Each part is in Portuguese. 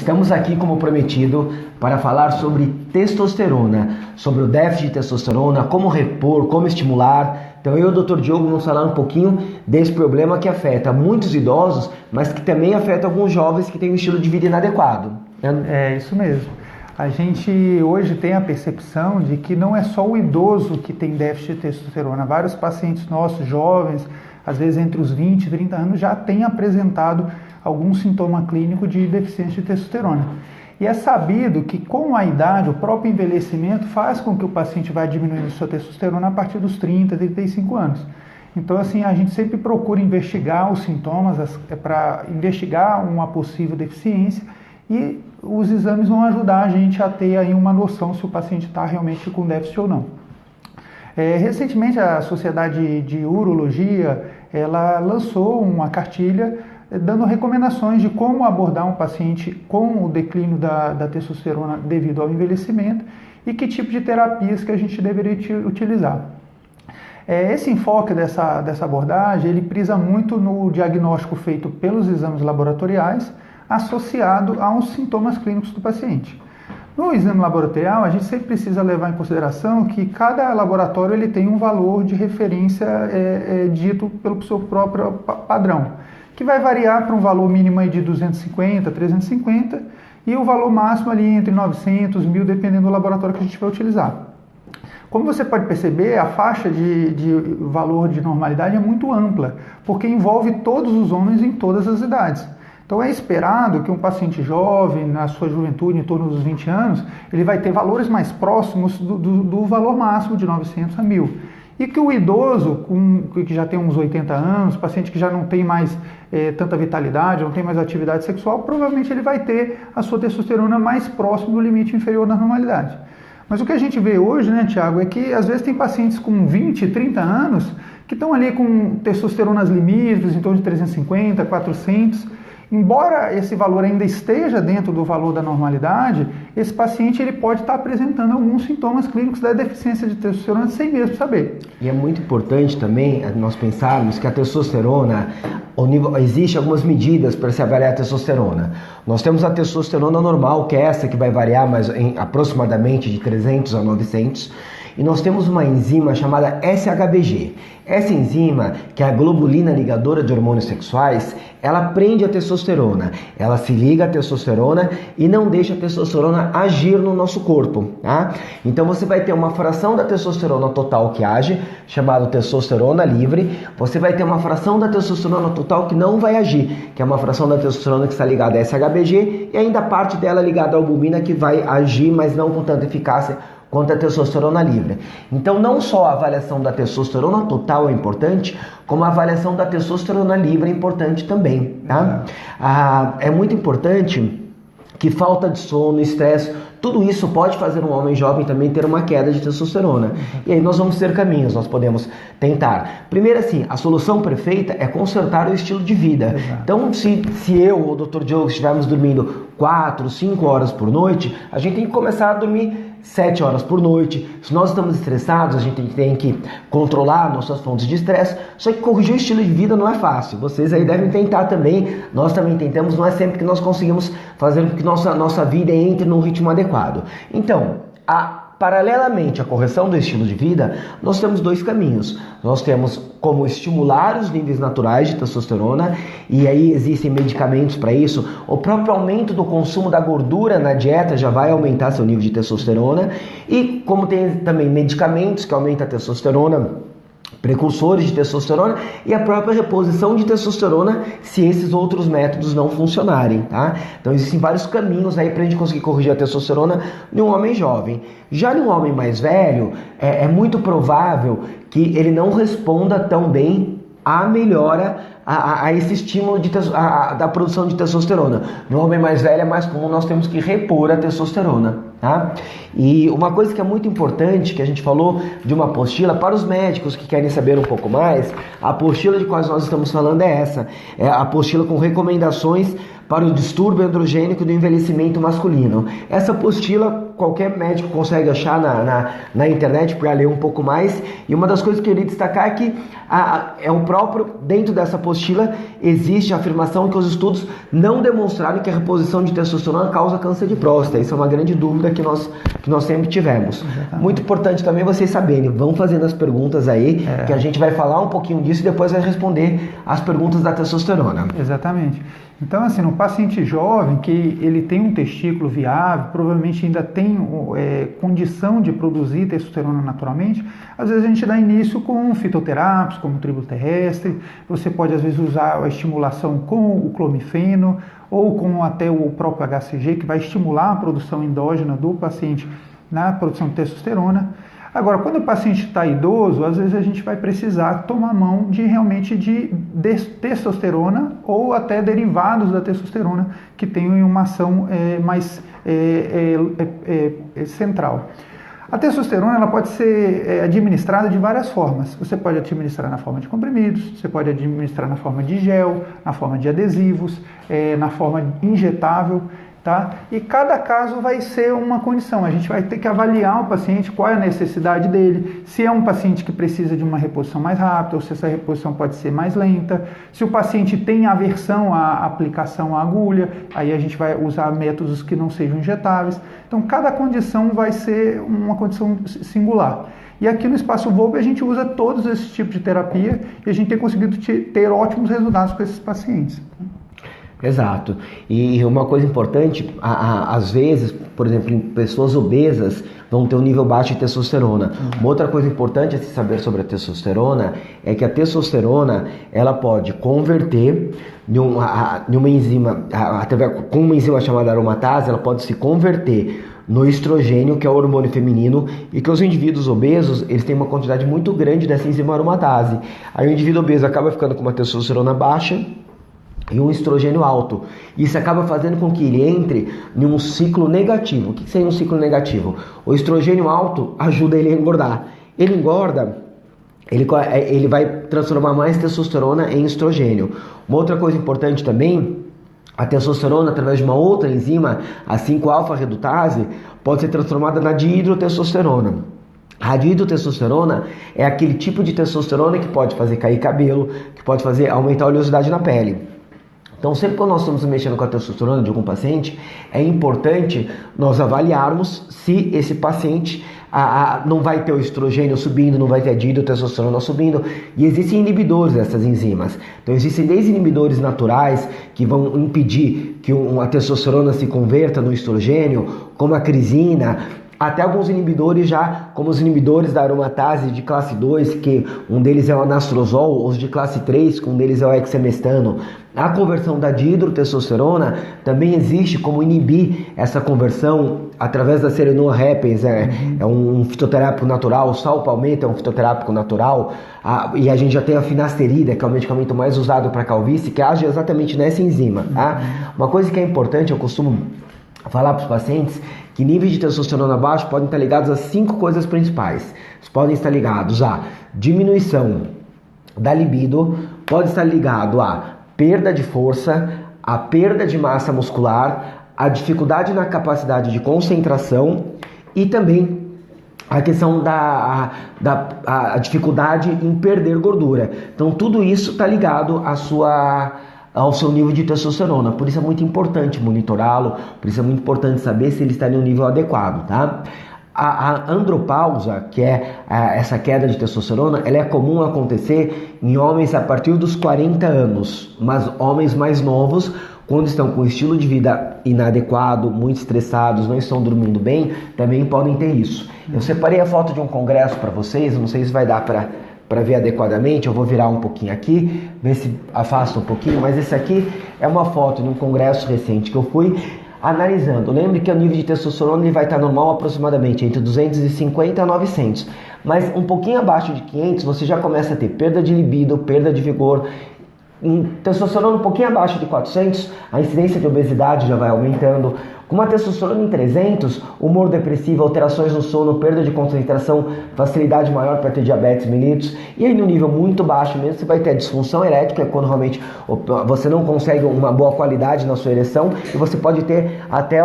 Estamos aqui, como prometido, para falar sobre testosterona, sobre o déficit de testosterona, como repor, como estimular. Então eu e o Dr. Diogo vamos falar um pouquinho desse problema que afeta muitos idosos, mas que também afeta alguns jovens que têm um estilo de vida inadequado. É isso mesmo. A gente hoje tem a percepção de que não é só o idoso que tem déficit de testosterona. Vários pacientes nossos, jovens, às vezes entre os 20 e 30 anos, já têm apresentado algum sintoma clínico de deficiência de testosterona. E é sabido que com a idade, o próprio envelhecimento faz com que o paciente vá diminuindo sua testosterona a partir dos 30, 35 anos. Então, assim, a gente sempre procura investigar os sintomas para investigar uma possível deficiência e os exames vão ajudar a gente a ter aí uma noção se o paciente está realmente com déficit ou não. Recentemente, a Sociedade de Urologia ela lançou uma cartilha dando recomendações de como abordar um paciente com o declínio da testosterona devido ao envelhecimento e que tipo de terapias que a gente deveria utilizar. Esse enfoque dessa abordagem, ele prisa muito no diagnóstico feito pelos exames laboratoriais associado aos sintomas clínicos do paciente. No exame laboratorial, a gente sempre precisa levar em consideração que cada laboratório ele tem um valor de referência dito pelo seu próprio padrão, que vai variar para um valor mínimo de 250, 350 e o valor máximo ali entre 900, 1000, dependendo do laboratório que a gente vai utilizar. Como você pode perceber, a faixa de valor de normalidade é muito ampla, porque envolve todos os homens em todas as idades. Então é esperado que um paciente jovem, na sua juventude, em torno dos 20 anos, ele vai ter valores mais próximos do valor máximo de 900 a 1000. E que o idoso, que já tem uns 80 anos, paciente que já não tem mais tanta vitalidade, não tem mais atividade sexual, provavelmente ele vai ter a sua testosterona mais próximo do limite inferior da normalidade. Mas o que a gente vê hoje, né, Tiago, é que às vezes tem pacientes com 20, 30 anos que estão ali com testosteronas limites, em torno de 350, 400. Embora esse valor ainda esteja dentro do valor da normalidade, esse paciente ele pode estar apresentando alguns sintomas clínicos da deficiência de testosterona sem mesmo saber. E é muito importante também nós pensarmos que a testosterona, existe algumas medidas para se avaliar a testosterona. Nós temos a testosterona normal, que é essa que vai variar aproximadamente de 300 a 900. E nós temos uma enzima chamada SHBG. Essa enzima, que é a globulina ligadora de hormônios sexuais, ela prende a testosterona. Ela se liga à testosterona e não deixa a testosterona agir no nosso corpo. Tá? Então você vai ter uma fração da testosterona total que age, chamada testosterona livre. Você vai ter uma fração da testosterona total que não vai agir, que é uma fração da testosterona que está ligada a SHBG e ainda parte dela ligada à albumina que vai agir, mas não com tanta eficácia quanto a testosterona livre. Então não só a avaliação da testosterona total é importante, como a avaliação da testosterona livre é importante também. Tá? É muito importante que falta de sono, estresse, tudo isso pode fazer um homem jovem também ter uma queda de testosterona. E aí nós vamos ter caminhos, nós podemos tentar. Primeiro assim, a solução perfeita é consertar o estilo de vida. Então se eu ou o Dr. Diogo estivermos dormindo 4, 5 horas por noite, a gente tem que começar a dormir 7 horas por noite. Se nós estamos estressados, a gente tem que controlar nossas fontes de estresse. Só que corrigir o estilo de vida não é fácil. Vocês aí devem tentar também. Nós também tentamos. Não é sempre que nós conseguimos fazer com que nossa vida entre num ritmo adequado. Então, paralelamente à correção do estilo de vida, nós temos dois caminhos. Nós temos como estimular os níveis naturais de testosterona, e aí existem medicamentos para isso. O próprio aumento do consumo da gordura na dieta já vai aumentar seu nível de testosterona, e como tem também medicamentos que aumentam a testosterona, precursores de testosterona, e a própria reposição de testosterona se esses outros métodos não funcionarem, tá? Então existem vários caminhos aí para a gente conseguir corrigir a testosterona em um homem jovem. Já em um homem mais velho, é muito provável que ele não responda tão bem à melhora, a esse estímulo da produção de testosterona. No homem mais velho é mais comum, nós temos que repor a testosterona. Tá? E uma coisa que é muito importante, que a gente falou de uma apostila, para os médicos que querem saber um pouco mais, a apostila de quais nós estamos falando é essa. É a apostila com recomendações para o distúrbio androgênico do envelhecimento masculino. Essa apostila qualquer médico consegue achar na internet para ler um pouco mais, e uma das coisas que eu queria destacar é que é o próprio, dentro dessa apostila existe a afirmação que os estudos não demonstraram que a reposição de testosterona causa câncer de próstata. Isso é uma grande dúvida que nós sempre tivemos. Exatamente. Muito importante também vocês saberem, vão fazendo as perguntas aí, que a gente vai falar um pouquinho disso e depois vai responder as perguntas da testosterona. Exatamente. Então, assim, no paciente jovem que ele tem um testículo viável, provavelmente ainda tem condição de produzir testosterona naturalmente, às vezes a gente dá início com fitoterápicos, como o tribo terrestre. Você pode, às vezes, usar a estimulação com o clomifeno ou com até o próprio HCG, que vai estimular a produção endógena do paciente na produção de testosterona. Agora, quando o paciente está idoso, às vezes a gente vai precisar tomar mão realmente de testosterona ou até derivados da testosterona que tenham uma ação mais central. A testosterona ela pode ser administrada de várias formas. Você pode administrar na forma de comprimidos, você pode administrar na forma de gel, na forma de adesivos, na forma injetável. Tá? E cada caso vai ser uma condição, a gente vai ter que avaliar o paciente, qual é a necessidade dele, se é um paciente que precisa de uma reposição mais rápida ou se essa reposição pode ser mais lenta, se o paciente tem aversão à aplicação à agulha, aí a gente vai usar métodos que não sejam injetáveis. Então cada condição vai ser uma condição singular. E aqui no Espaço Volpe a gente usa todos esses tipos de terapia e a gente tem conseguido ter ótimos resultados com esses pacientes. Exato. E uma coisa importante, às vezes, por exemplo, em pessoas obesas vão ter um nível baixo de testosterona. Uma outra coisa importante a se saber sobre a testosterona é que a testosterona ela pode converter numa enzima, com uma enzima chamada aromatase, ela pode se converter no estrogênio, que é o hormônio feminino, e que os indivíduos obesos, eles têm uma quantidade muito grande dessa enzima aromatase. Aí o indivíduo obeso acaba ficando com uma testosterona baixa e um estrogênio alto. Isso acaba fazendo com que ele entre em um ciclo negativo. O que seria um ciclo negativo? O estrogênio alto ajuda ele a engordar. Ele engorda, ele vai transformar mais testosterona em estrogênio. Uma outra coisa importante também, a testosterona, através de uma outra enzima, a 5-alfa-redutase, pode ser transformada na dihidrotestosterona. A dihidrotestosterona é aquele tipo de testosterona que pode fazer cair cabelo, que pode fazer aumentar a oleosidade na pele. Então, sempre que nós estamos mexendo com a testosterona de algum paciente, é importante nós avaliarmos se esse paciente não vai ter o estrogênio subindo, não vai ter a dihidrotestosterona subindo. E existem inibidores dessas enzimas. Então, existem desde inibidores naturais que vão impedir que a testosterona se converta no estrogênio, como a crisina, até alguns inibidores já, como os inibidores da aromatase de classe 2, que um deles é o anastrozol, os de classe 3, que um deles é o hexamestano. A conversão da dihidrotestosterona também existe como inibir essa conversão através da Serenoa repens, é um fitoterápico natural, o sal palmito é um fitoterápico natural, e a gente já tem a finasterida, que é o medicamento mais usado para calvície, que age exatamente nessa enzima. Tá? Uma coisa que é importante, eu costumo falar para os pacientes, que níveis de testosterona baixo podem estar ligados a 5 coisas principais. Eles podem estar ligados a diminuição da libido, pode estar ligado a perda de força, a perda de massa muscular, a dificuldade na capacidade de concentração e também a questão da dificuldade em perder gordura. Então tudo isso está ligado ao seu nível de testosterona, por isso é muito importante monitorá-lo, por isso é muito importante saber se ele está em um nível adequado, tá? A andropausa, que é essa queda de testosterona, ela é comum acontecer em homens a partir dos 40 anos, mas homens mais novos, quando estão com estilo de vida inadequado, muito estressados, não estão dormindo bem, também podem ter isso. Eu separei a foto de um congresso para vocês, não sei se vai dar para ver adequadamente, eu vou virar um pouquinho aqui, ver se afasta um pouquinho, mas esse aqui é uma foto de um congresso recente que eu fui analisando. Lembre que o nível de testosterona ele vai estar normal aproximadamente entre 250 a 900, mas um pouquinho abaixo de 500 você já começa a ter perda de libido, perda de vigor, testosterona um pouquinho abaixo de 400, a incidência de obesidade já vai aumentando. Com uma testosterona em 300, humor depressivo, alterações no sono, perda de concentração, facilidade maior para ter diabetes mellitus. E aí no nível muito baixo mesmo, você vai ter a disfunção erétil, que é quando realmente você não consegue uma boa qualidade na sua ereção, e você pode ter até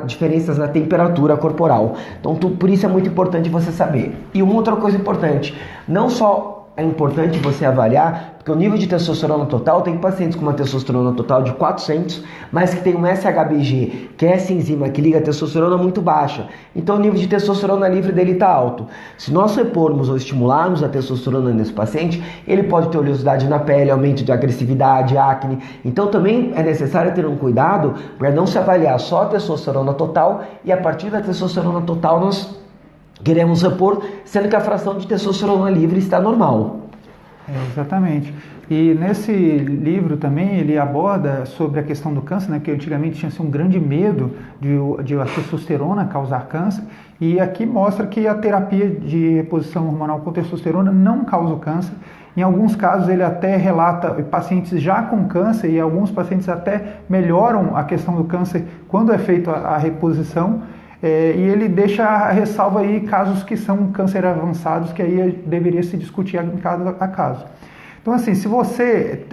diferenças na temperatura corporal. Então por isso é muito importante você saber. E uma outra coisa importante, não só é importante você avaliar, porque o nível de testosterona total, tem pacientes com uma testosterona total de 400, mas que tem um SHBG, que é essa enzima que liga a testosterona, muito baixa. Então o nível de testosterona livre dele está alto. Se nós repormos ou estimularmos a testosterona nesse paciente, ele pode ter oleosidade na pele, aumento de agressividade, acne. Então também é necessário ter um cuidado para não se avaliar só a testosterona total, e a partir da testosterona total nós queremos repor, sendo que a fração de testosterona livre está normal. Exatamente. E nesse livro também ele aborda sobre a questão do câncer, né, que antigamente tinha um grande medo de a testosterona causar câncer, e aqui mostra que a terapia de reposição hormonal com testosterona não causa o câncer. Em alguns casos ele até relata pacientes já com câncer, e alguns pacientes até melhoram a questão do câncer quando é feita a reposição. E ele deixa a ressalva aí casos que são câncer avançados, que aí deveria se discutir em caso a caso. Então assim, se você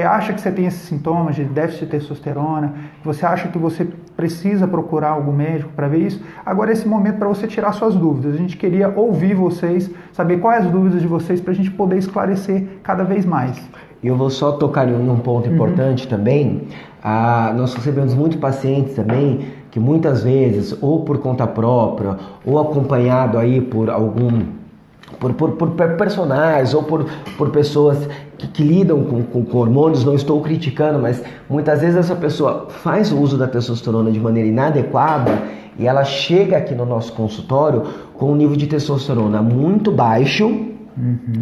acha que você tem esses sintomas de déficit de testosterona, você acha que você precisa procurar algum médico para ver isso, agora é esse momento para você tirar suas dúvidas. A gente queria ouvir vocês, saber quais as dúvidas de vocês para a gente poder esclarecer cada vez mais. E eu vou só tocar em um ponto importante também. Nós recebemos muitos pacientes também que muitas vezes, ou por conta própria, ou acompanhado aí por por personagens, ou por pessoas que lidam com hormônios, não estou criticando, mas muitas vezes essa pessoa faz o uso da testosterona de maneira inadequada, e ela chega aqui no nosso consultório com um nível de testosterona muito baixo,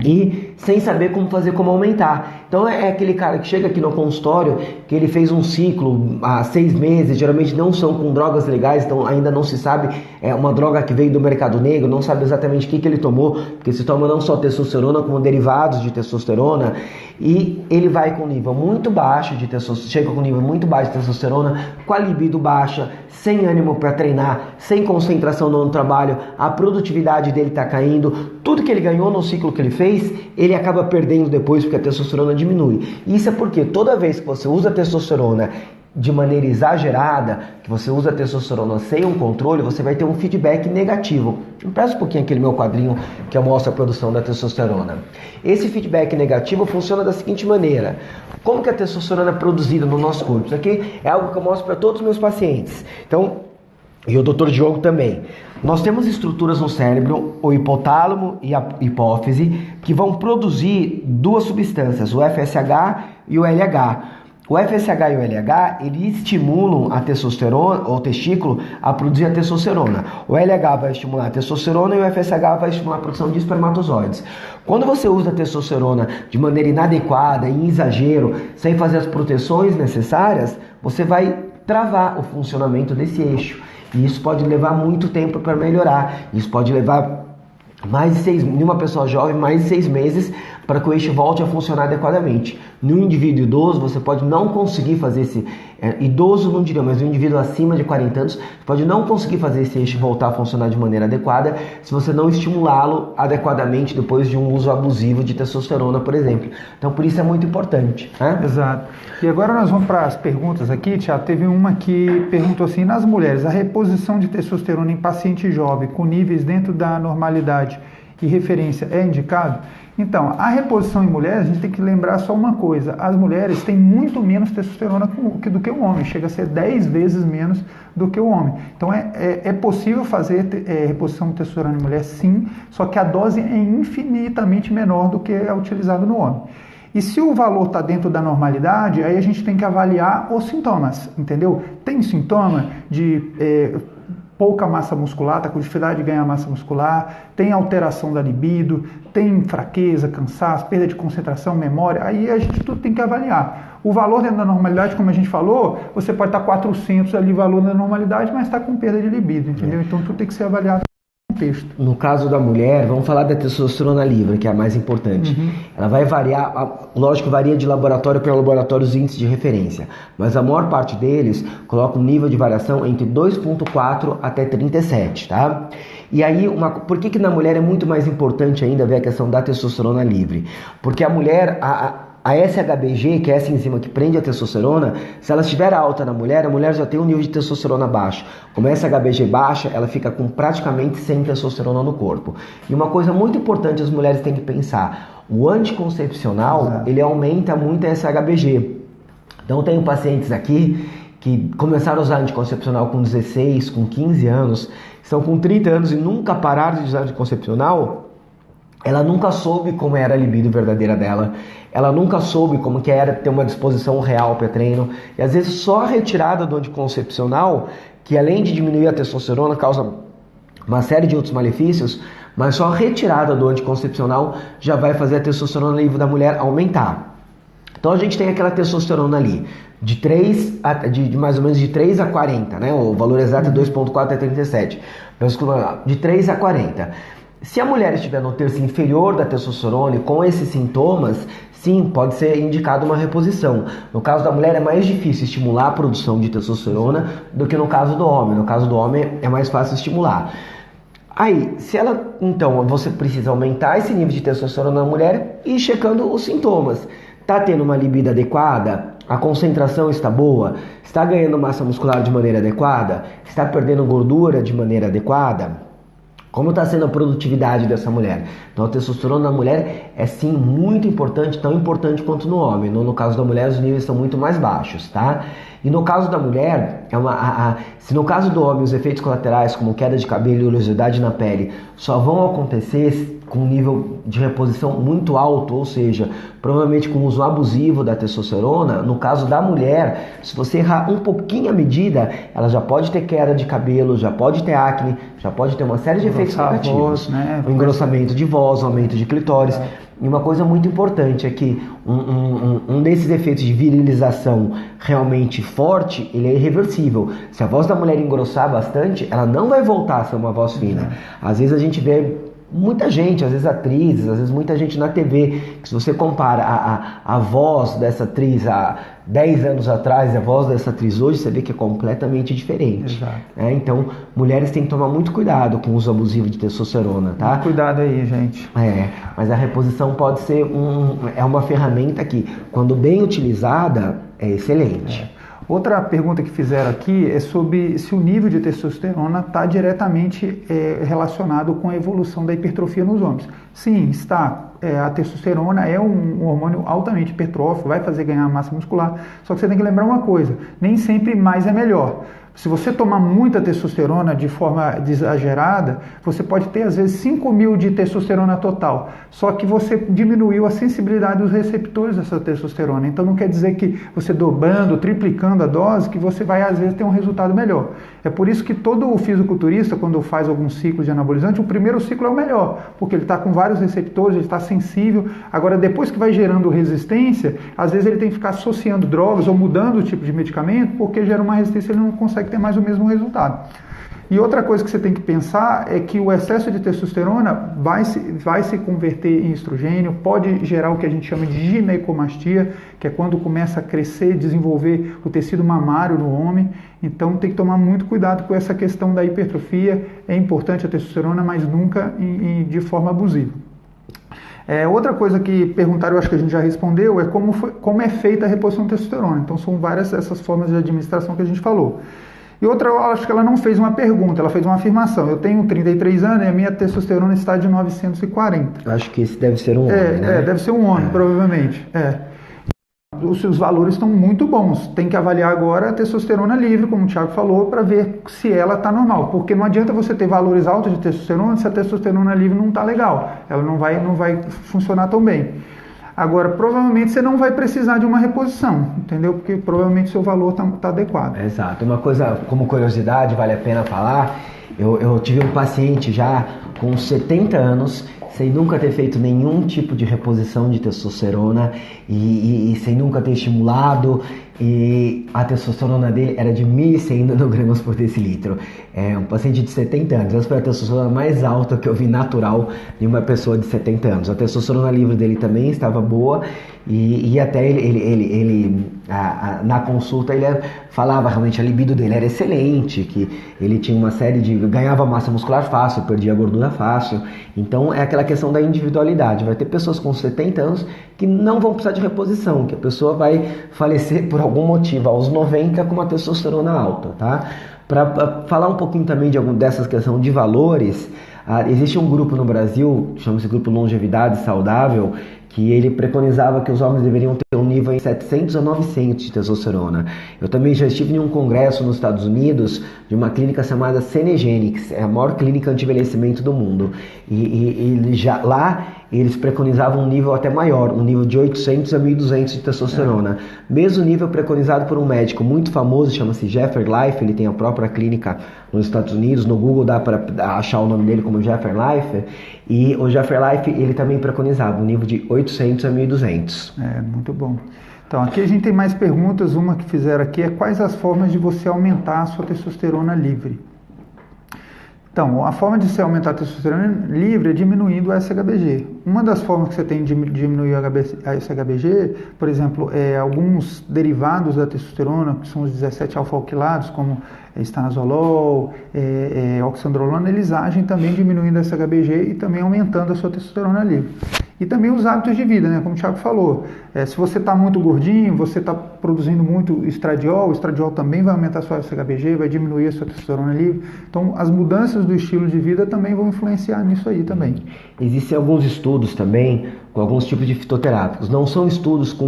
e sem saber como aumentar. Então é aquele cara que chega aqui no consultório, que ele fez um ciclo há 6 meses, geralmente não são com drogas legais, então ainda não se sabe, é uma droga que veio do mercado negro, não sabe exatamente o que ele tomou, porque se toma não só testosterona, como derivados de testosterona, e ele vai com nível muito baixo de testosterona, chega com nível muito baixo de testosterona, com a libido baixa, sem ânimo para treinar, sem concentração no trabalho, a produtividade dele está caindo, tudo que ele ganhou no ciclo que ele fez, ele acaba perdendo depois, porque a testosterona diminui. Isso é porque toda vez que você usa a testosterona de maneira exagerada, que você usa a testosterona sem um controle, você vai ter um feedback negativo. Empresta um pouquinho aquele meu quadrinho que eu mostro a produção da testosterona. Esse feedback negativo funciona da seguinte maneira: como que a testosterona é produzida no nosso corpo? Isso aqui é algo que eu mostro para todos os meus pacientes. Então, e o Dr. Diogo também. Nós temos estruturas no cérebro, o hipotálamo e a hipófise, que vão produzir duas substâncias, o FSH e o LH. O FSH e o LH, eles estimulam a testosterona, ou o testículo, a produzir a testosterona. O LH vai estimular a testosterona e o FSH vai estimular a produção de espermatozoides. Quando você usa a testosterona de maneira inadequada, em exagero, sem fazer as proteções necessárias, você vai travar o funcionamento desse eixo. E isso pode levar muito tempo para melhorar. Isso pode levar em uma pessoa jovem, mais de 6 meses para que o eixo volte a funcionar adequadamente. No indivíduo idoso, você pode não conseguir fazer esse... idoso não diria, mas no indivíduo acima de 40 anos, você pode não conseguir fazer esse eixo voltar a funcionar de maneira adequada se você não estimulá-lo adequadamente depois de um uso abusivo de testosterona, por exemplo. Então, por isso é muito importante. Né? Exato. E agora nós vamos para as perguntas aqui, Thiago. Teve uma que perguntou assim: nas mulheres, a reposição de testosterona em paciente jovem com níveis dentro da normalidade e referência é indicado? Então, a reposição em mulheres, a gente tem que lembrar só uma coisa: as mulheres têm muito menos testosterona do que o homem, chega a ser 10 vezes menos do que o homem. Então, é possível fazer reposição de testosterona em mulher, sim, só que a dose é infinitamente menor do que é utilizado no homem. E se o valor está dentro da normalidade, aí a gente tem que avaliar os sintomas, entendeu? Tem sintoma de pouca massa muscular, está com dificuldade de ganhar massa muscular, tem alteração da libido, tem fraqueza, cansaço, perda de concentração, memória, aí a gente tudo tem que avaliar. O valor dentro da normalidade, como a gente falou, você pode estar 400 ali, valor da normalidade, mas está com perda de libido, entendeu? Então tudo tem que ser avaliado com contexto. No caso da mulher, vamos falar da testosterona livre, que é a mais importante. Ela vai variar, lógico, varia de laboratório para laboratório os índices de referência, mas a maior parte deles coloca um nível de variação entre 2,4 até 37, tá? E aí, por que na mulher é muito mais importante ainda ver a questão da testosterona livre? Porque a mulher, a SHBG, que é essa enzima que prende a testosterona, se ela estiver alta na mulher, a mulher já tem um nível de testosterona baixo. Como a SHBG baixa, ela fica com praticamente sem testosterona no corpo. E uma coisa muito importante as mulheres têm que pensar, o anticoncepcional, ele aumenta muito a SHBG. Então eu tenho pacientes aqui que começaram a usar anticoncepcional com 16, com 15 anos, estão com 30 anos e nunca pararam de usar anticoncepcional. Ela nunca soube como era a libido verdadeira dela, ela nunca soube como que era ter uma disposição real para treino, e às vezes só a retirada do anticoncepcional, que além de diminuir a testosterona, causa uma série de outros malefícios, mas só a retirada do anticoncepcional já vai fazer a testosterona livre da mulher aumentar. Então a gente tem aquela testosterona ali, de mais ou menos de 3 a 40, né? O valor exato é 2,4 a 37, de 3 a 40. Se a mulher estiver no terço inferior da testosterona e com esses sintomas, sim, pode ser indicada uma reposição. No caso da mulher é mais difícil estimular a produção de testosterona do que no caso do homem. No caso do homem é mais fácil estimular. Aí, então, você precisa aumentar esse nível de testosterona na mulher e ir checando os sintomas. Está tendo uma libido adequada? A concentração está boa? Está ganhando massa muscular de maneira adequada? Está perdendo gordura de maneira adequada? Como está sendo a produtividade dessa mulher? Então a testosterona na mulher é sim muito importante, tão importante quanto no homem. No caso da mulher os níveis são muito mais baixos, tá? E no caso da mulher, se no caso do homem os efeitos colaterais como queda de cabelo e oleosidade na pele só vão acontecer com um nível de reposição muito alto, ou seja, provavelmente com o uso abusivo da testosterona, no caso da mulher, se você errar um pouquinho a medida, ela já pode ter queda de cabelo, já pode ter acne, já pode ter uma série de efeitos negativos. O engrossamento de voz, o aumento de clitóris. E uma coisa muito importante é que um desses efeitos de virilização realmente forte, ele é irreversível. Se a voz da mulher engrossar bastante, ela não vai voltar a ser uma voz fina. Às vezes a gente vê muita gente, às vezes atrizes, às vezes muita gente na TV, que se você compara a voz dessa atriz há 10 anos atrás e a voz dessa atriz hoje, você vê que é completamente diferente. Então, mulheres têm que tomar muito cuidado com o uso abusivo de testosterona, tá? Cuidado aí, gente. Mas a reposição pode ser uma ferramenta que, quando bem utilizada, é excelente. Outra pergunta que fizeram aqui é sobre se o nível de testosterona está diretamente relacionado com a evolução da hipertrofia nos homens. Sim, está. A testosterona é um hormônio altamente hipertrófico, vai fazer ganhar massa muscular. Só que você tem que lembrar uma coisa, nem sempre mais é melhor. Se você tomar muita testosterona de forma exagerada, você pode ter às vezes 5.000 de testosterona total, só que você diminuiu a sensibilidade dos receptores dessa testosterona. Então não quer dizer que você dobrando, triplicando a dose, que você vai às vezes ter um resultado melhor. É por isso que todo fisiculturista, quando faz algum ciclo de anabolizante, o primeiro ciclo é o melhor, porque ele está com vários receptores, ele está sensível. Agora, depois que vai gerando resistência, às vezes ele tem que ficar associando drogas ou mudando o tipo de medicamento, porque gera uma resistência e ele não consegue ter mais o mesmo resultado. E outra coisa que você tem que pensar é que o excesso de testosterona vai se converter em estrogênio, pode gerar o que a gente chama de ginecomastia, que é quando começa a crescer, desenvolver o tecido mamário no homem. Então tem que tomar muito cuidado com essa questão da hipertrofia. É importante a testosterona, mas nunca de forma abusiva. Outra coisa que perguntaram, eu acho que a gente já respondeu, é como é feita a reposição de testosterona. Então são várias essas formas de administração que a gente falou. E outra, eu acho que ela não fez uma pergunta, ela fez uma afirmação. Eu tenho 33 anos e a minha testosterona está de 940. Acho que esse deve ser um homem, né? Deve ser um homem, provavelmente. Os valores estão muito bons. Tem que avaliar agora a testosterona livre, como o Thiago falou, para ver se ela está normal. Porque não adianta você ter valores altos de testosterona se a testosterona livre não está legal. Ela não vai funcionar tão bem. Agora, provavelmente você não vai precisar de uma reposição, entendeu? Porque provavelmente seu valor está adequado. Exato. Uma coisa, como curiosidade, vale a pena falar, eu tive um paciente já com 70 anos, sem nunca ter feito nenhum tipo de reposição de testosterona e sem nunca ter estimulado. e a testosterona dele era de 1.100 nanogramas por decilitro. É um paciente de 70 anos. Essa foi a testosterona mais alta que eu vi natural em uma pessoa de 70 anos. A testosterona livre dele também estava boa e até na consulta ele falava realmente a libido dele era excelente, que ele tinha uma série de... ganhava massa muscular fácil, perdia gordura fácil. Então é aquela questão da individualidade. Vai ter pessoas com 70 anos que não vão precisar de reposição, que a pessoa vai falecer por algum motivo aos 90 com uma testosterona alta, tá? Para falar um pouquinho também de dessas questões de valores, existe um grupo no Brasil, chama-se Grupo Longevidade Saudável, que ele preconizava que os homens deveriam ter um nível em 700 a 900 de testosterona. Eu também já estive em um congresso nos Estados Unidos de uma clínica chamada Cenegenics, é a maior clínica anti-envelhecimento do mundo. Lá eles preconizavam um nível até maior, um nível de 800 a 1.200 de testosterona. Mesmo nível preconizado por um médico muito famoso, chama-se Jeffrey Life, ele tem a própria clínica nos Estados Unidos, no Google dá para achar o nome dele como Jeffrey Life, e o Jeffrey Life ele também preconizava um nível de 800 a 1.200. Muito bom. Então, aqui a gente tem mais perguntas. Uma que fizeram aqui é: quais as formas de você aumentar a sua testosterona livre? Então, a forma de você aumentar a testosterona livre é diminuindo o SHBG. Uma das formas que você tem de diminuir a SHBG, por exemplo, alguns derivados da testosterona, que são os 17 alfa-alquilados, como estanazolol, oxandrolona, eles agem também diminuindo a SHBG e também aumentando a sua testosterona livre. E também os hábitos de vida, né? Como o Thiago falou, se você está muito gordinho, você está produzindo muito estradiol, o estradiol também vai aumentar a sua SHBG, vai diminuir a sua testosterona livre. Então, as mudanças do estilo de vida também vão influenciar nisso aí também. Existem alguns estudos também com alguns tipos de fitoterápicos. Não são estudos com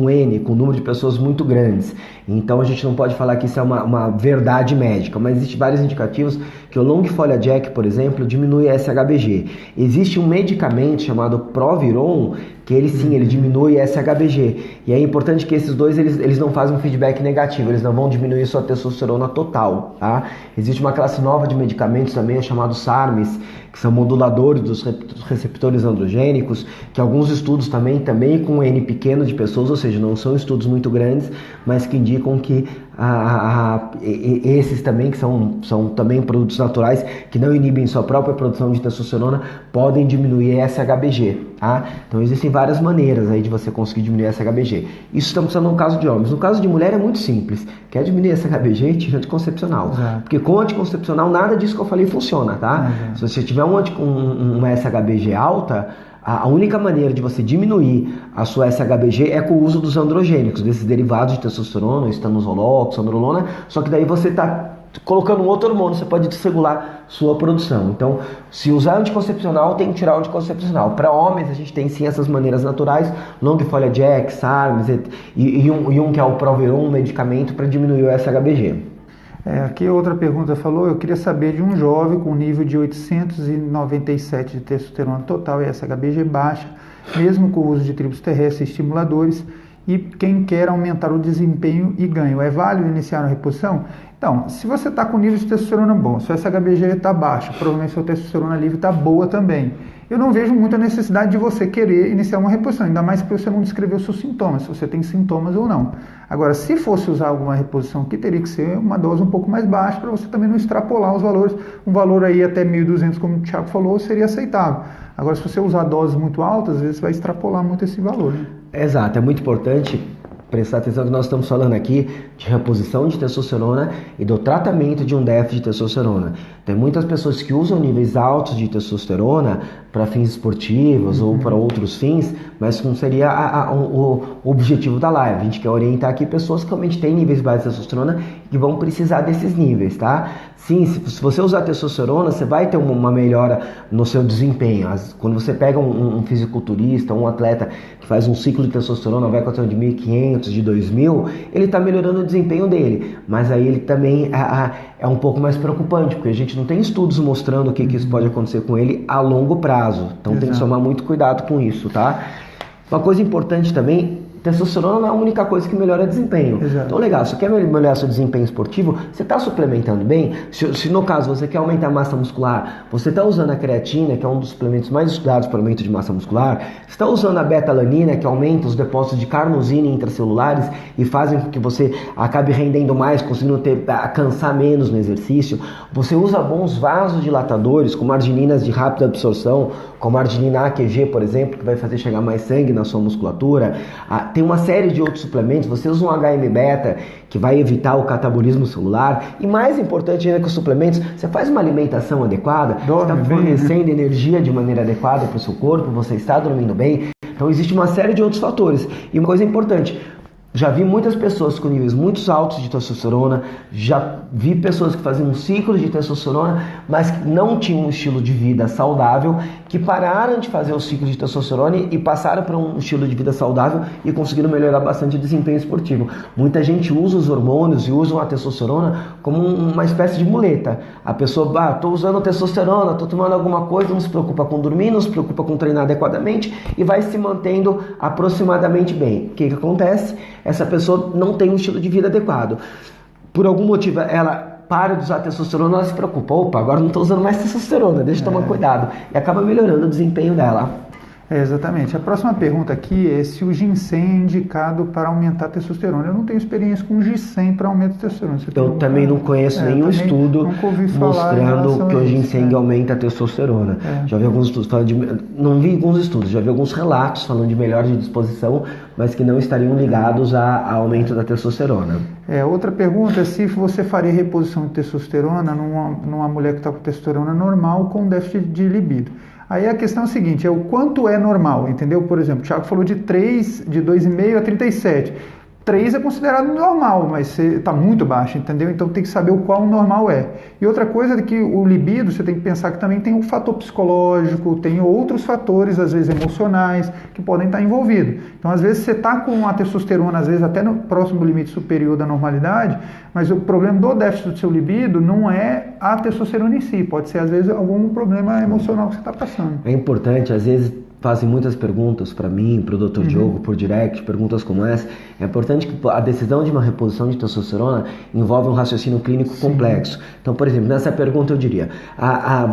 número de pessoas muito grandes. Então, a gente não pode falar que isso é uma verdade médica, mas existem vários indicativos que o Longfolha Jack, por exemplo, diminui a SHBG. Existe um medicamento chamado Proviron, que ele sim, ele diminui a SHBG. E é importante que esses dois, eles não fazem um feedback negativo, eles não vão diminuir sua testosterona total, tá? Existe uma classe nova de medicamentos também, chamado SARMs, que são moduladores dos receptores androgênicos, que alguns estudos também com N pequeno de pessoas, ou seja, não são estudos muito grandes, mas que indicam que esses também, que são também produtos naturais, que não inibem sua própria produção de testosterona, podem diminuir a SHBG, tá? Então existem várias maneiras aí de você conseguir diminuir a SHBG. Isso estamos falando no caso de homens. No caso de mulher é muito simples. Quer diminuir a SHBG? Tira anticoncepcional. Exato. Porque com anticoncepcional nada disso que eu falei funciona, tá? Exato. Se você tiver uma SHBG alta, a única maneira de você diminuir a sua SHBG é com o uso dos androgênicos, desses derivados de testosterona, estanozolol, oxandrolona, só que daí você está colocando um outro hormônio, você pode desregular sua produção. Então, se usar anticoncepcional, tem que tirar o anticoncepcional. Para homens, a gente tem sim essas maneiras naturais, Longfolha Jack, SARMs e um que é o Proviron, um medicamento para diminuir o SHBG. Aqui outra pergunta falou: eu queria saber de um jovem com nível de 897 de testosterona total e SHBG baixa, mesmo com o uso de tribos terrestres e estimuladores, e quem quer aumentar o desempenho e ganho, é válido iniciar uma reposição? Então, se você está com nível de testosterona bom, se o SHBG está baixo, provavelmente sua testosterona livre está boa também. Eu não vejo muita necessidade de você querer iniciar uma reposição, ainda mais porque você não descreveu seus sintomas, se você tem sintomas ou não. Agora, se fosse usar alguma reposição, que teria que ser uma dose um pouco mais baixa, para você também não extrapolar os valores. Um valor aí até 1.200, como o Thiago falou, seria aceitável. Agora, se você usar doses muito altas, às vezes você vai extrapolar muito esse valor, né? Exato, é muito importante prestar atenção que nós estamos falando aqui de reposição de testosterona e do tratamento de um déficit de testosterona. Tem muitas pessoas que usam níveis altos de testosterona para fins esportivos ou para outros fins, mas não seria o objetivo da live. A gente quer orientar aqui pessoas que realmente têm níveis baixos de testosterona e que vão precisar desses níveis, tá? Sim, se você usar testosterona, você vai ter uma melhora no seu desempenho. Quando você pega um fisiculturista, um atleta que faz um ciclo de testosterona, vai com a de 1.500, de 2.000, ele está melhorando o desempenho dele. Mas aí ele também é um pouco mais preocupante, porque a gente não tem estudos mostrando o que isso pode acontecer com ele a longo prazo. Então tem que tomar muito cuidado com isso, tá? Uma coisa importante também, testosterona não é a única coisa que melhora desempenho. Exato. Então, legal, você quer melhorar seu desempenho esportivo, você está suplementando bem? Se no caso você quer aumentar a massa muscular, você está usando a creatina, que é um dos suplementos mais estudados para aumento de massa muscular, você está usando a beta-alanina, que aumenta os depósitos de carnosina intracelulares e fazem com que você acabe rendendo mais, conseguindo cansar menos no exercício. Você usa bons vasodilatadores, como argininas de rápida absorção, como a arginina AQG, por exemplo, que vai fazer chegar mais sangue na sua musculatura. Tem uma série de outros suplementos. Você usa um HM-beta, que vai evitar o catabolismo celular. E mais importante ainda que os suplementos, você faz uma alimentação adequada, você está fornecendo energia de maneira adequada para o seu corpo, você está dormindo bem. Então existe uma série de outros fatores. E uma coisa importante, já vi muitas pessoas com níveis muito altos de testosterona, já vi pessoas que faziam um ciclo de testosterona, mas que não tinham um estilo de vida saudável, que pararam de fazer o ciclo de testosterona e passaram para um estilo de vida saudável e conseguiram melhorar bastante o desempenho esportivo. Muita gente usa os hormônios e usa a testosterona como uma espécie de muleta. A pessoa, estou usando testosterona, estou tomando alguma coisa, não se preocupa com dormir, não se preocupa com treinar adequadamente e vai se mantendo aproximadamente bem. O que acontece? Essa pessoa não tem um estilo de vida adequado. Por algum motivo, ela para de usar testosterona, ela se preocupa. Opa, agora não estou usando mais testosterona, deixa eu tomar cuidado. E acaba melhorando o desempenho dela. Exatamente. A próxima pergunta aqui é se o ginseng é indicado para aumentar a testosterona. Eu não tenho experiência com ginseng para aumento de testosterona. Eu também não conheço nenhum estudo mostrando que o ginseng aumenta a testosterona. Já vi alguns estudos falando de... Não vi alguns estudos, já vi alguns relatos falando de melhora de disposição, mas que não estariam ligados a aumento da testosterona. Outra pergunta é se você faria reposição de testosterona numa mulher que está com testosterona normal com déficit de libido. Aí a questão é a seguinte, o quanto é normal, entendeu? Por exemplo, o Thiago falou de 2,5 a 37. 3 é considerado normal, mas está muito baixo, entendeu? Então tem que saber o qual o normal é. E outra coisa é que o libido, você tem que pensar que também tem um fator psicológico, tem outros fatores, às vezes emocionais, que podem estar envolvidos. Então, às vezes, você está com a testosterona, às vezes até no próximo limite superior da normalidade, mas o problema do déficit do seu libido não é a testosterona em si, pode ser, às vezes, algum problema emocional que você está passando. É importante, às vezes, fazem muitas perguntas para mim, para o Dr. Diogo, por direct, perguntas como essa. É importante que a decisão de uma reposição de testosterona envolve um raciocínio clínico complexo. Então, por exemplo, nessa pergunta eu diria, a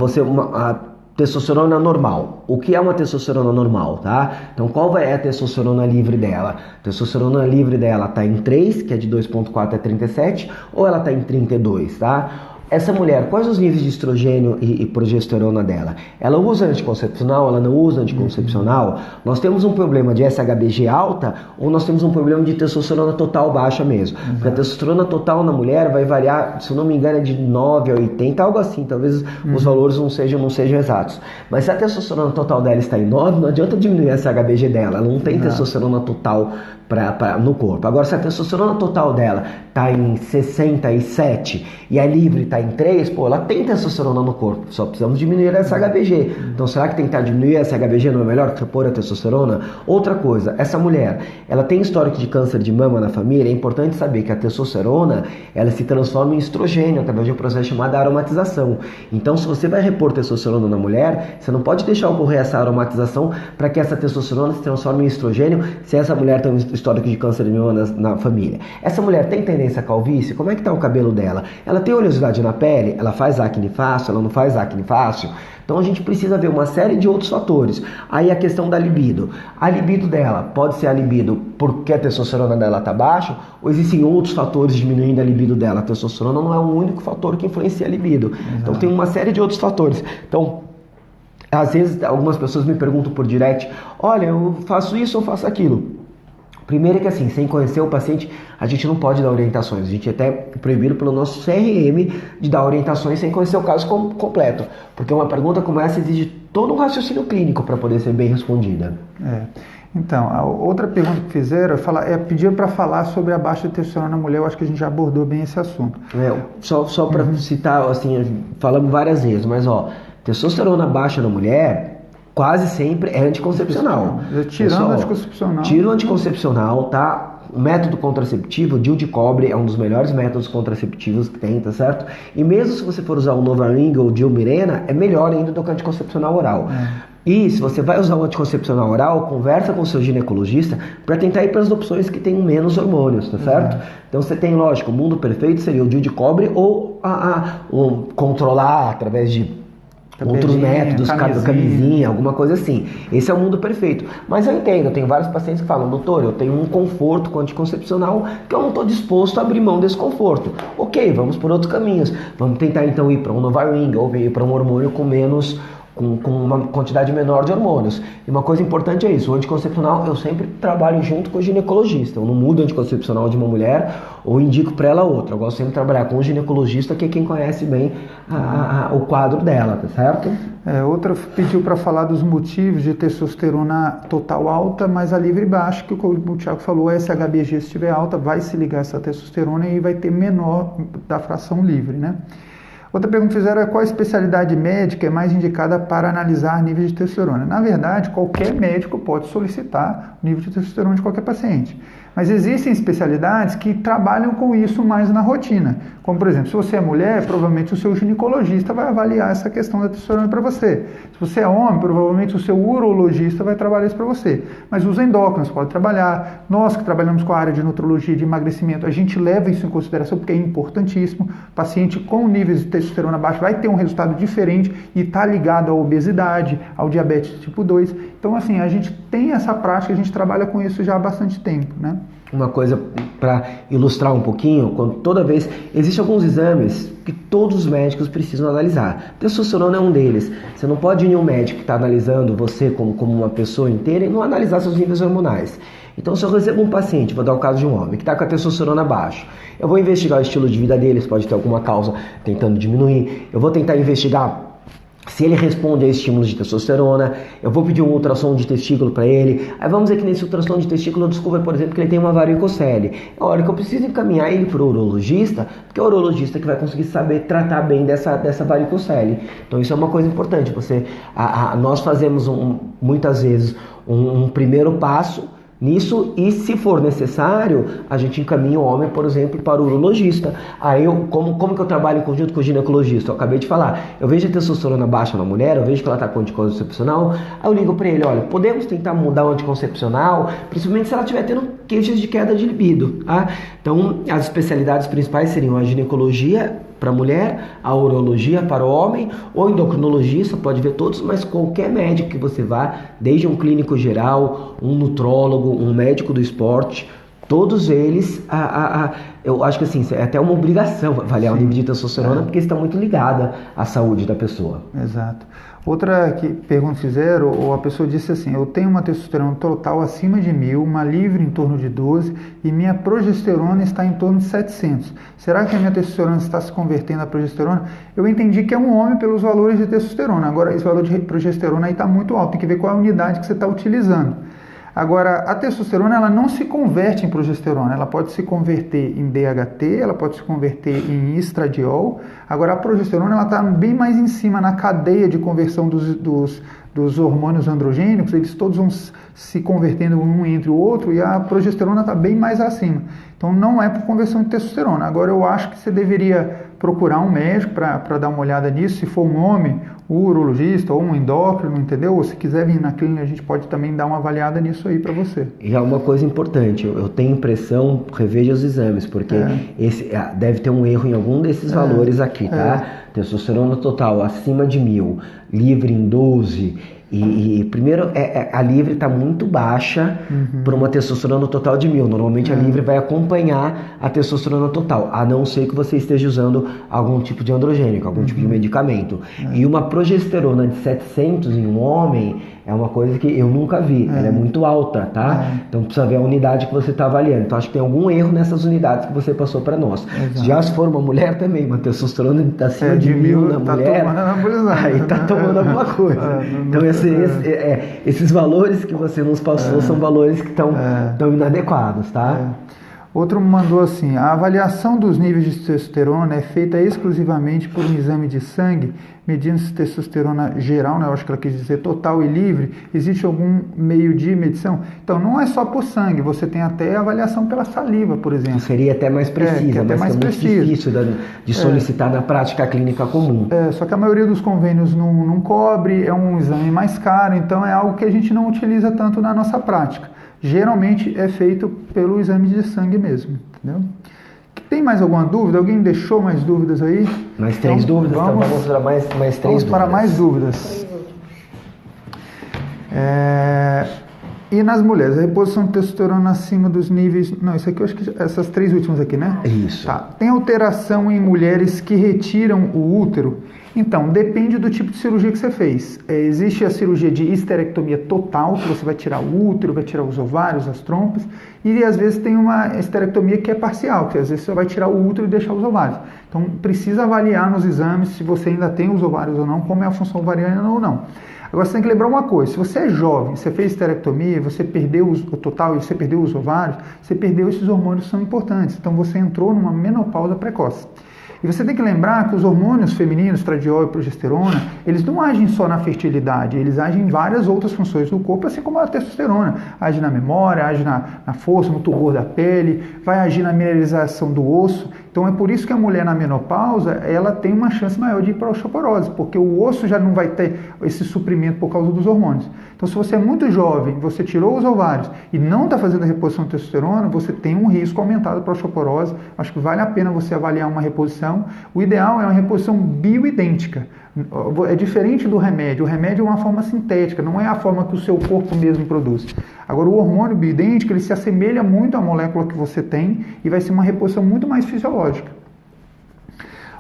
testosterona normal. O que é uma testosterona normal, tá? Então, qual é a testosterona livre dela? A testosterona livre dela está em 3, que é de 2,4 a 37, ou ela está em 32, tá? Essa mulher, quais os níveis de estrogênio e progesterona dela? Ela usa anticoncepcional? Ela não usa anticoncepcional? Nós temos um problema de SHBG alta ou nós temos um problema de testosterona total baixa mesmo? Porque a testosterona total na mulher vai variar, se eu não me engano, é de 9 a 80, algo assim. Talvez os valores não sejam exatos. Mas se a testosterona total dela está em 9, não adianta diminuir a SHBG dela. Ela não tem testosterona total no corpo. Agora, se a testosterona total dela está em 67 e a livre está em 3, ela tem testosterona no corpo, só precisamos diminuir essa HBG. Então, será que tentar diminuir essa HBG não é melhor que repor a testosterona? Outra coisa, essa mulher, ela tem histórico de câncer de mama na família, é importante saber que a testosterona, ela se transforma em estrogênio através de um processo chamado aromatização. Então, se você vai repor testosterona na mulher, você não pode deixar ocorrer essa aromatização para que essa testosterona se transforme em estrogênio se essa mulher tem um histórico de câncer de mama na família. Essa mulher tem tendência à calvície? Como é que está o cabelo dela? Ela tem oleosidade na pele? Ela faz acne fácil? Ela não faz acne fácil? Então a gente precisa ver uma série de outros fatores. Aí a questão da libido. A libido dela pode ser a libido porque a testosterona dela está baixa, ou existem outros fatores diminuindo a libido dela? A testosterona não é o único fator que influencia a libido. Então tem uma série de outros fatores. Então, às vezes algumas pessoas me perguntam por direct, olha, eu faço isso ou faço aquilo. Primeiro é que assim, sem conhecer o paciente, a gente não pode dar orientações. A gente é até proibido pelo nosso CRM de dar orientações sem conhecer o caso completo. Porque uma pergunta como essa exige todo um raciocínio clínico para poder ser bem respondida. Então, a outra pergunta que fizeram pediram para falar sobre a baixa testosterona na mulher. Eu acho que a gente já abordou bem esse assunto. Só para citar, assim, falamos várias vezes, mas testosterona baixa na mulher quase sempre é anticoncepcional. Tirando o anticoncepcional. Tira o anticoncepcional, tá? O método contraceptivo, o DIU de cobre, é um dos melhores métodos contraceptivos que tem, tá certo? E mesmo se você for usar o Novaring ou o DIU Mirena, é melhor ainda do que o anticoncepcional oral. E se você vai usar um anticoncepcional oral, conversa com o seu ginecologista para tentar ir para as opções que tem menos hormônios, tá certo? Então você tem, lógico, o mundo perfeito seria o DIU de cobre ou controlar através de outros métodos, camisinha, alguma coisa assim. Esse é o mundo perfeito. Mas eu entendo, eu tenho vários pacientes que falam, doutor, eu tenho um conforto com anticoncepcional que eu não estou disposto a abrir mão desse conforto. Ok, vamos por outros caminhos. Vamos tentar então ir para um Novaring ou ir para um hormônio com menos... Com uma quantidade menor de hormônios. E uma coisa importante é isso, o anticoncepcional eu sempre trabalho junto com o ginecologista. Eu não mudo o anticoncepcional de uma mulher ou indico para ela outra. Eu gosto sempre de trabalhar com o ginecologista, que é quem conhece bem o quadro dela, tá certo? Outra pediu para falar dos motivos de testosterona total alta, mas a livre baixa, que o Thiago falou, a SHBG se estiver alta, vai se ligar essa testosterona e vai ter menor da fração livre, né? Outra pergunta que fizeram é qual especialidade médica é mais indicada para analisar níveis de testosterona. Na verdade, qualquer médico pode solicitar o nível de testosterona de qualquer paciente. Mas existem especialidades que trabalham com isso mais na rotina. Como, por exemplo, se você é mulher, provavelmente o seu ginecologista vai avaliar essa questão da testosterona para você. Se você é homem, provavelmente o seu urologista vai trabalhar isso para você. Mas os endócrinos podem trabalhar. Nós que trabalhamos com a área de nutrologia e de emagrecimento, a gente leva isso em consideração porque é importantíssimo. O paciente com níveis de testosterona baixo vai ter um resultado diferente e está ligado à obesidade, ao diabetes tipo 2. Então, assim, a gente tem essa prática, a gente trabalha com isso já há bastante tempo, né? Uma coisa para ilustrar um pouquinho, toda vez existem alguns exames que todos os médicos precisam analisar. Testosterona é um deles. Você não pode ir em um médico que está analisando você como uma pessoa inteira e não analisar seus níveis hormonais. Então, se eu recebo um paciente, vou dar o caso de um homem que está com a testosterona baixa, eu vou investigar o estilo de vida dele, se pode ter alguma causa tentando diminuir, eu vou tentar investigar se ele responde a estímulos de testosterona, eu vou pedir um ultrassom de testículo para ele. Aí vamos dizer que nesse ultrassom de testículo eu descubro, por exemplo, que ele tem uma varicocele. É a hora que eu preciso encaminhar ele para o urologista, porque é o urologista que vai conseguir saber tratar bem dessa varicocele. Então isso é uma coisa importante. Nós fazemos muitas vezes um primeiro passo nisso, e se for necessário, a gente encaminha o homem, por exemplo, para o urologista. Aí, como que eu trabalho em conjunto com o ginecologista? Eu acabei de falar, eu vejo a testosterona baixa na mulher, eu vejo que ela está com anticoncepcional, aí eu ligo para ele, olha, podemos tentar mudar o anticoncepcional, principalmente se ela estiver tendo queixas de queda de libido, tá? Então, as especialidades principais seriam a ginecologia para a mulher, a urologia para o homem, ou endocrinologista, pode ver todos, mas qualquer médico que você vá, desde um clínico geral, um nutrólogo, um médico do esporte, todos eles, eu acho que assim, é até uma obrigação avaliar o nível de testosterona, porque está muito ligada à saúde da pessoa. Exato. Outra pergunta fizeram, ou a pessoa disse assim, eu tenho uma testosterona total acima de 1000, uma livre em torno de 12 e minha progesterona está em torno de 700. Será que a minha testosterona está se convertendo a progesterona? Eu entendi que é um homem pelos valores de testosterona, agora esse valor de progesterona aí está muito alto, tem que ver qual é a unidade que você está utilizando. Agora, a testosterona ela não se converte em progesterona, ela pode se converter em DHT, ela pode se converter em estradiol. Agora, a progesterona ela está bem mais em cima na cadeia de conversão dos hormônios androgênicos, eles todos vão se convertendo um entre o outro e a progesterona está bem mais acima. Então, não é por conversão de testosterona. Agora, eu acho que você deveria procurar um médico para dar uma olhada nisso, se for um homem, um urologista ou um endócrino, entendeu? Ou se quiser vir na clínica, a gente pode também dar uma avaliada nisso aí para você. E é uma coisa importante, eu tenho impressão, reveja os exames, porque deve ter um erro em algum desses valores aqui, tá? Testosterona total acima de 1000, livre em 12, e primeiro a livre está muito baixa para uma testosterona total de 1000. Normalmente a livre vai acompanhar a testosterona total, a não ser que você esteja usando algum tipo de androgênico, algum tipo de medicamento. E uma progesterona de 700 em um homem é uma coisa que eu nunca vi, ela é muito alta, tá? Então precisa ver a unidade que você está avaliando. Então acho que tem algum erro nessas unidades que você passou para nós. Já se for uma mulher também, uma testosterona acima de 1000 na mulher, aí tá tomando alguma coisa. Então esses valores que você nos passou são valores que estão inadequados, tá? Outro mandou assim: a avaliação dos níveis de testosterona é feita exclusivamente por um exame de sangue, medindo testosterona geral, né? Eu acho que ela quis dizer total e livre. Existe algum meio de medição? Então, não é só por sangue, você tem até avaliação pela saliva, por exemplo. Que seria até mais precisa, até mas mais que é muito difícil de solicitar na prática clínica comum. Só que a maioria dos convênios não cobre, é um exame mais caro, então é algo que a gente não utiliza tanto na nossa prática. Geralmente é feito pelo exame de sangue mesmo, entendeu? Tem mais alguma dúvida? Alguém deixou mais dúvidas aí? Mais três dúvidas? Então vamos para mais três dúvidas. Para mais dúvidas. E nas mulheres, a reposição de testosterona acima dos níveis... Não, isso aqui eu acho que... Essas três últimas aqui, né? Isso. Tá. Tem alteração em mulheres que retiram o útero? Então, depende do tipo de cirurgia que você fez. Existe a cirurgia de histerectomia total, que você vai tirar o útero, vai tirar os ovários, as trompas, e às vezes tem uma histerectomia que é parcial, que às vezes você vai tirar o útero e deixar os ovários. Então, precisa avaliar nos exames se você ainda tem os ovários ou não, como é a função ovariana ou não. Agora, você tem que lembrar uma coisa: se você é jovem, você fez histerectomia, você perdeu o total e você perdeu os ovários, você perdeu esses hormônios que são importantes. Então, você entrou numa menopausa precoce. E você tem que lembrar que os hormônios femininos, estradiol e progesterona, eles não agem só na fertilidade, eles agem em várias outras funções do corpo, assim como a testosterona. Age na memória, age na força, no turgor da pele, vai agir na mineralização do osso. Então é por isso que a mulher na menopausa, ela tem uma chance maior de ir para a osteoporose, porque o osso já não vai ter esse suprimento por causa dos hormônios. Então se você é muito jovem, você tirou os ovários e não está fazendo a reposição de testosterona, você tem um risco aumentado para a osteoporose. Acho que vale a pena você avaliar uma reposição. O ideal é uma reposição bioidêntica. É diferente do remédio. O remédio é uma forma sintética, não é a forma que o seu corpo mesmo produz. Agora, o hormônio bioidêntico, ele se assemelha muito à molécula que você tem e vai ser uma reposição muito mais fisiológica.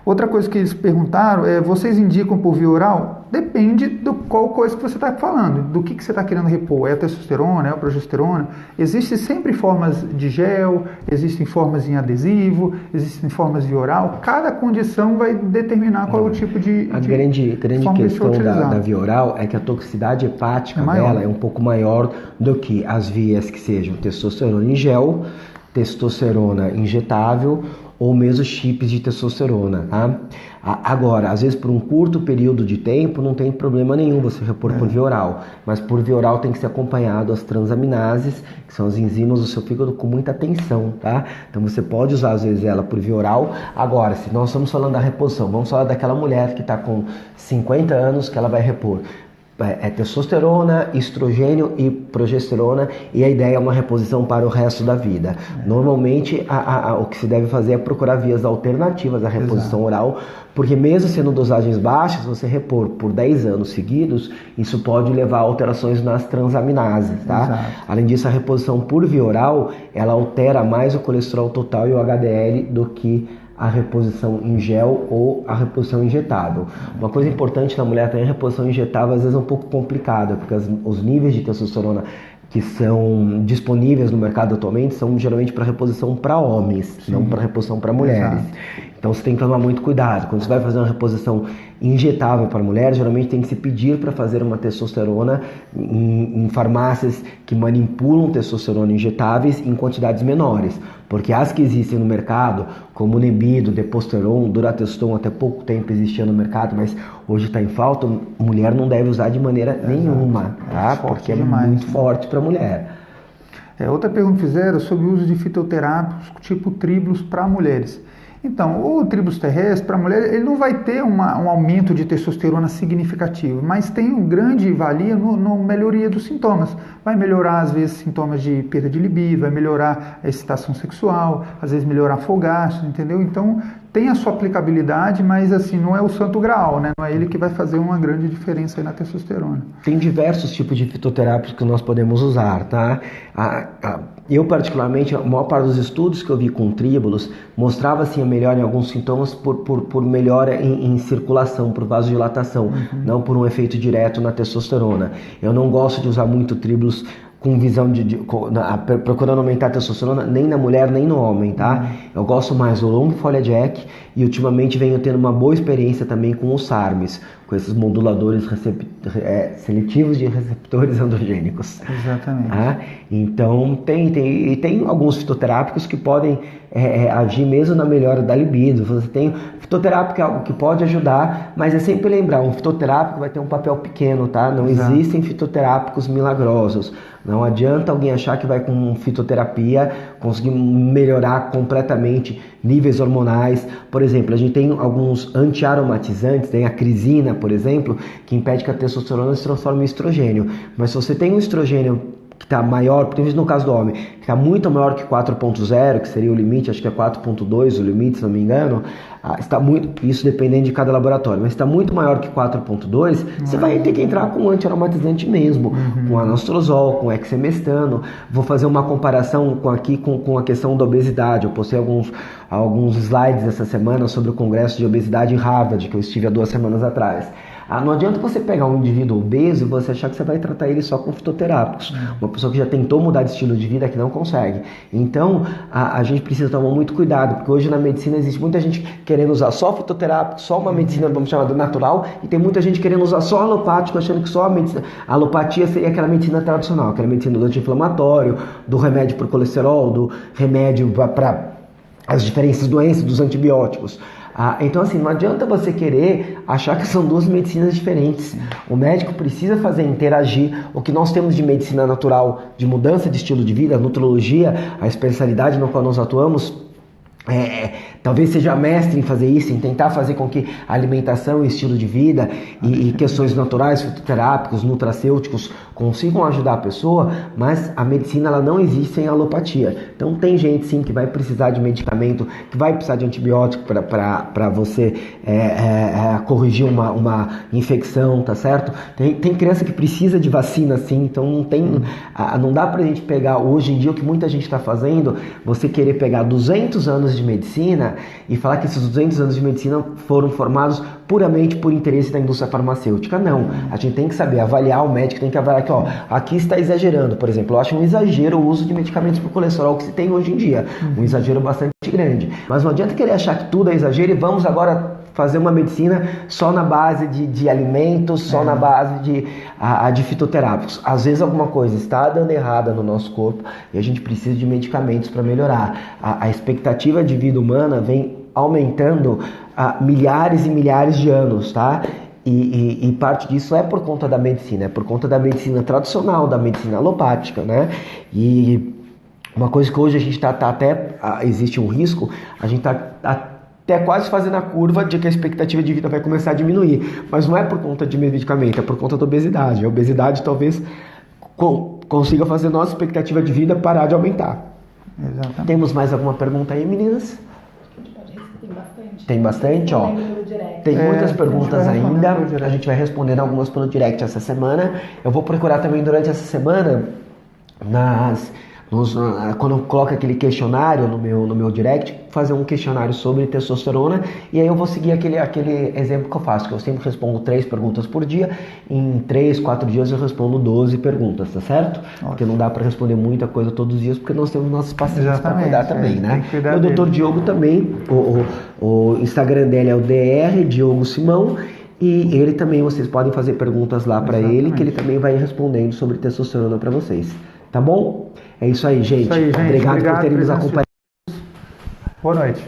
Outra coisa que eles perguntaram é: vocês indicam por via oral? Depende do qual coisa que você está falando, do que você está querendo repor. É a testosterona, é a progesterona? Existem sempre formas de gel, existem formas em adesivo, existem formas via oral. Cada condição vai determinar qual é o tipo de grande questão da via oral é que a toxicidade hepática dela é um pouco maior do que as vias que sejam testosterona em gel, testosterona injetável, ou mesmo chips de testosterona, tá? Agora, às vezes por um curto período de tempo não tem problema nenhum você repor por via oral, mas por via oral tem que ser acompanhado as transaminases, que são as enzimas do seu fígado, com muita atenção, tá? Então você pode usar às vezes ela por via oral. Agora, se nós estamos falando da reposição, vamos falar daquela mulher que está com 50 anos que ela vai repor. É testosterona, estrogênio e progesterona, e a ideia é uma reposição para o resto da vida. Normalmente o que se deve fazer é procurar vias alternativas à reposição oral, porque mesmo sendo dosagens baixas, você repor por 10 anos seguidos, isso pode levar a alterações nas transaminases, tá? Além disso, a reposição por via oral, ela altera mais o colesterol total e o HDL do que a reposição em gel ou a reposição injetável. Uma coisa importante na mulher também, a reposição injetável às vezes é um pouco complicada, porque os níveis de testosterona que são disponíveis no mercado atualmente são geralmente para reposição para homens, não para reposição para mulheres. Então você tem que tomar muito cuidado. Quando você vai fazer uma reposição injetável para mulheres, geralmente tem que se pedir para fazer uma testosterona em farmácias que manipulam testosterona injetáveis em quantidades menores. Porque as que existem no mercado, como Nebido, Deposteron, Durateston, até pouco tempo existia no mercado, mas hoje está em falta, mulher não deve usar de maneira nenhuma, tá? Porque é muito forte para a mulher. Outra pergunta que fizeram sobre o uso de fitoterápicos tipo tribulus para mulheres. Então, o tribulus terrestre para a mulher, ele não vai ter um aumento de testosterona significativo, mas tem um grande valia na melhoria dos sintomas. Vai melhorar, às vezes, sintomas de perda de libido, vai melhorar a excitação sexual, às vezes melhorar fogacho, entendeu? Então, tem a sua aplicabilidade, mas assim, não é o santo graal, né? Não é ele que vai fazer uma grande diferença aí na testosterona. Tem diversos tipos de fitoterápicos que nós podemos usar, tá? Eu, particularmente, a maior parte dos estudos que eu vi com tribulus mostrava assim, a melhora em alguns sintomas por melhora em circulação, por vasodilatação, não por um efeito direto na testosterona. Eu não gosto de usar muito tribulus com visão procurando aumentar a testosterona nem na mulher nem no homem, tá? Eu gosto mais do Long Folia Jack e ultimamente venho tendo uma boa experiência também com os SARMs, esses moduladores seletivos de receptores androgênicos. Exatamente. Então, tem alguns fitoterápicos que podem agir mesmo na melhora da libido. Você tem fitoterápico, é algo que pode ajudar, mas é sempre lembrar, um fitoterápico vai ter um papel pequeno, tá? Não existem fitoterápicos milagrosos. Não adianta alguém achar que vai com fitoterapia conseguir melhorar completamente níveis hormonais. Por exemplo, a gente tem alguns antiaromatizantes, tem a crisina, por exemplo, que impede que a testosterona se transforme em estrogênio. Mas se você tem um estrogênio que está maior, principalmente no caso do homem, que está muito maior que 4.0, que seria o limite, acho que é 4.2 o limite, se não me engano, está muito, isso dependendo de cada laboratório, mas está muito maior que 4.2, você vai ter que entrar com um antiaromatizante mesmo, com anastrozol, com hexamestano. Vou fazer uma comparação com a questão da obesidade. Eu postei alguns slides essa semana sobre o congresso de obesidade em Harvard, que eu estive há 2 semanas atrás. Não adianta você pegar um indivíduo obeso e você achar que você vai tratar ele só com fitoterápicos. Uma pessoa que já tentou mudar de estilo de vida que não consegue. Então, a gente precisa tomar muito cuidado, porque hoje na medicina existe muita gente querendo usar só fitoterápico, só uma medicina, vamos chamar de natural, e tem muita gente querendo usar só alopático, achando que só a alopatia seria aquela medicina tradicional, aquela medicina do anti-inflamatório, do remédio para o colesterol, do remédio para as diferentes doenças, dos antibióticos. Então assim, não adianta você querer achar que são 2 medicinas diferentes. O médico precisa fazer interagir o que nós temos de medicina natural, de mudança de estilo de vida, a nutrologia, a especialidade no qual nós atuamos. Talvez seja mestre em fazer isso, em tentar fazer com que a alimentação e estilo de vida e questões naturais, fitoterápicos, nutracêuticos consigam ajudar a pessoa, mas a medicina ela não existe sem alopatia. Então tem gente sim que vai precisar de medicamento, que vai precisar de antibiótico para você corrigir uma infecção, tá certo? Tem criança que precisa de vacina sim, então não dá pra gente pegar hoje em dia o que muita gente está fazendo, você querer pegar 200 anos de medicina e falar que esses 200 anos de medicina foram formados puramente por interesse da indústria farmacêutica. Não, a gente tem que saber avaliar, o médico tem que avaliar que aqui está exagerando. Por exemplo, eu acho um exagero o uso de medicamentos para o colesterol que se tem hoje em dia, um exagero bastante grande. Mas não adianta querer achar que tudo é exagero e vamos agora fazer uma medicina só na base de alimentos, só na base de fitoterápicos. Às vezes alguma coisa está dando errada no nosso corpo e a gente precisa de medicamentos para melhorar. A expectativa de vida humana vem aumentando há milhares e milhares de anos, tá? E parte disso é por conta da medicina, é por conta da medicina tradicional, da medicina alopática, né? E uma coisa que hoje a gente está até, existe um risco, a gente está até quase fazendo a curva de que a expectativa de vida vai começar a diminuir, mas não é por conta de medicamento, é por conta da obesidade. A obesidade talvez consiga fazer nossa expectativa de vida parar de aumentar. Exatamente. Temos mais alguma pergunta aí, meninas? Tem bastante, ó. Tem muitas perguntas ainda. A gente vai respondendo algumas pelo direct essa semana. Eu vou procurar também durante essa semana quando eu coloco aquele questionário no meu direct, fazer um questionário sobre testosterona, e aí eu vou seguir aquele exemplo que eu faço, que eu sempre respondo 3 perguntas por dia, em 3, 4 dias eu respondo 12 perguntas, tá certo? Ótimo. Porque não dá para responder muita coisa todos os dias, porque nós temos nossos pacientes para cuidar também, né? E o Dr. Diogo também, o Instagram dele é o Dr. Diogo Simão, e ele também, vocês podem fazer perguntas lá para ele, que ele também vai respondendo sobre testosterona para vocês. Tá bom? É isso aí, gente. Obrigado por terem nos acompanhado. Boa noite.